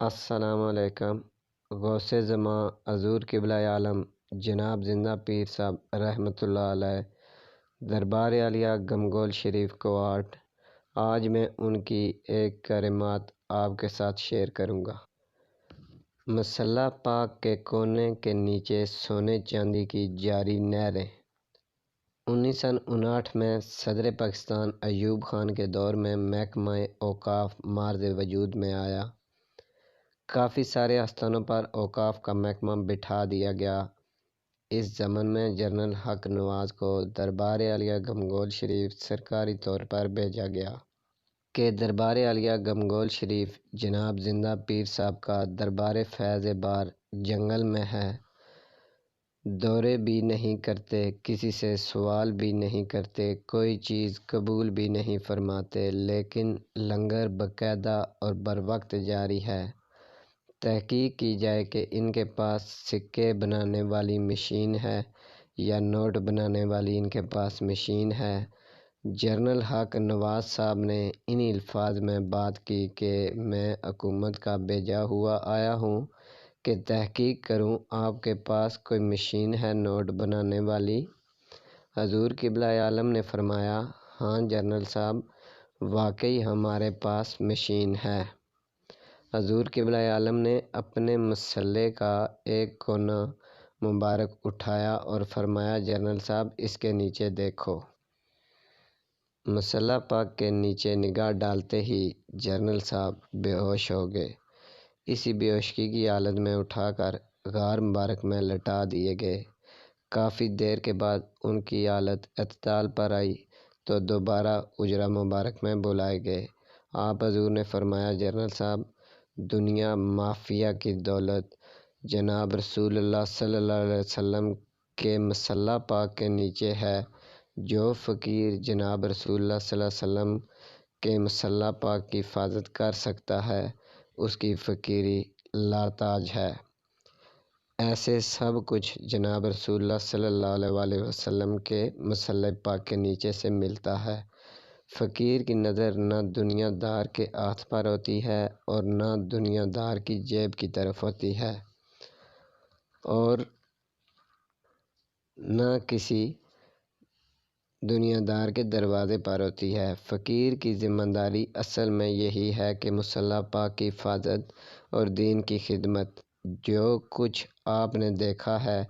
السلام علیکم۔ غوث زمان حضور قبلہ عالم جناب زندہ پیر صاحب رحمۃ اللہ علیہ دربار عالیہ گمگول شریف کوارٹ، آج میں ان کی ایک کلمات آپ کے ساتھ شیئر کروں گا۔ مصلی پاک کے کونے کے نیچے سونے چاندی کی جاری نہریں۔ 1959 میں صدر پاکستان ایوب خان کے دور میں محکمہ اوقاف مارز وجود میں آیا۔ کافی سارے آستانوں پر اوقاف کا محکمہ بٹھا دیا گیا۔ اس زمن میں جنرل حق نواز کو دربار عالیہ گمگول شریف سرکاری طور پر بھیجا گیا کہ دربار عالیہ گمگول شریف جناب زندہ پیر صاحب کا دربار فیض بار جنگل میں ہے، دورے بھی نہیں کرتے، کسی سے سوال بھی نہیں کرتے، کوئی چیز قبول بھی نہیں فرماتے، لیکن لنگر باقاعدہ اور بروقت جاری ہے۔ تحقیق کی جائے کہ ان کے پاس سکے بنانے والی مشین ہے یا نوٹ بنانے والی ان کے پاس مشین ہے۔ جنرل حق نواز صاحب نے انہی الفاظ میں بات کی کہ میں حکومت کا بھیجا ہوا آیا ہوں کہ تحقیق کروں، آپ کے پاس کوئی مشین ہے نوٹ بنانے والی؟ حضور قبلہ عالم نے فرمایا، ہاں جنرل صاحب، واقعی ہمارے پاس مشین ہے۔ حضور قبلہ عالم نے اپنے مصلے کا ایک کونا مبارک اٹھایا اور فرمایا، جنرل صاحب اس کے نیچے دیکھو۔ مصلی پاک کے نیچے نگاہ ڈالتے ہی جنرل صاحب بے ہوش ہو گئے۔ اسی بے ہوشی کی حالت میں اٹھا کر غار مبارک میں لٹا دیے گئے۔ کافی دیر کے بعد ان کی حالت اعتدال پر آئی تو دوبارہ حجرہ مبارک میں بلائے گئے۔ آپ حضور نے فرمایا، جنرل صاحب، دنیا مافیا کی دولت جناب رسول اللہ صلی اللہ علیہ وسلم کے مصلی پاک کے نیچے ہے۔ جو فقیر جناب رسول اللہ صلی اللہ علیہ وسلم کے مصلی پاک کی حفاظت کر سکتا ہے، اس کی فقیری لاتعج ہے۔ ایسے سب کچھ جناب رسول اللہ صلی اللہ علیہ وسلم کے مصلی پاک کے نیچے سے ملتا ہے۔ فقیر کی نظر نہ دنیا دار کے ہاتھ پر ہوتی ہے اور نہ دنیا دار کی جیب کی طرف ہوتی ہے اور نہ کسی دنیا دار کے دروازے پر ہوتی ہے۔ فقیر کی ذمہ داری اصل میں یہی ہے کہ مصلی پاک کی حفاظت اور دین کی خدمت۔ جو کچھ آپ نے دیکھا ہے،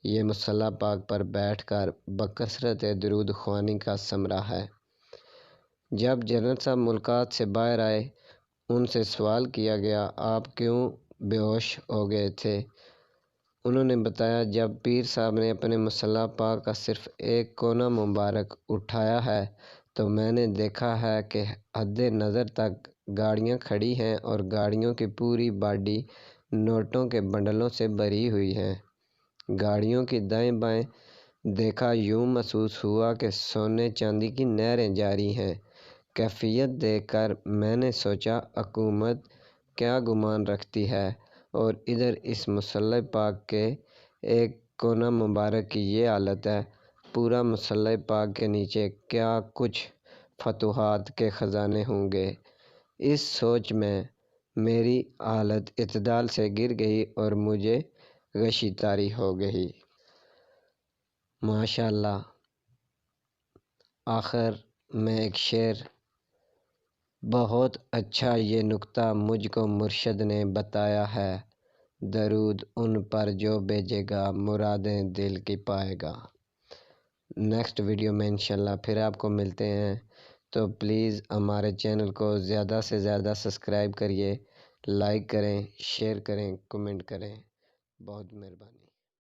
یہ مصلی پاک پر بیٹھ کر بکثرت درود خوانی کا ثمرہ ہے۔ جب جنرل صاحب ملاقات سے باہر آئے، ان سے سوال کیا گیا، آپ کیوں بے ہوش ہو گئے تھے؟ انہوں نے بتایا، جب پیر صاحب نے اپنے مصلی پاک کا صرف ایک کونا مبارک اٹھایا ہے تو میں نے دیکھا ہے کہ حد نظر تک گاڑیاں کھڑی ہیں اور گاڑیوں کی پوری باڈی نوٹوں کے بنڈلوں سے بھری ہوئی ہے۔ گاڑیوں کی دائیں بائیں دیکھا، یوں محسوس ہوا کہ سونے چاندی کی نہریں جاری ہیں۔ کیفیت دیکھ کر میں نے سوچا، حکومت کیا گمان رکھتی ہے، اور ادھر اس مصلی پاک کے ایک کونا مبارک کی یہ حالت ہے۔ پورا مصلی پاک کے نیچے کیا کچھ فتوحات کے خزانے ہوں گے۔ اس سوچ میں میری حالت اعتدال سے گر گئی اور مجھے غشی طاری ہو گئی۔ ماشاءاللہ۔ آخر میں ایک شعر، بہت اچھا یہ نکتہ مجھ کو مرشد نے بتایا ہے، درود ان پر جو بھیجے گا مرادیں دل کی پائے گا۔ نیکسٹ ویڈیو میں انشاءاللہ پھر آپ کو ملتے ہیں، تو پلیز ہمارے چینل کو زیادہ سے زیادہ سبسکرائب کریے، لائک کریں، شیئر کریں، کمنٹ کریں۔ بہت مہربانی۔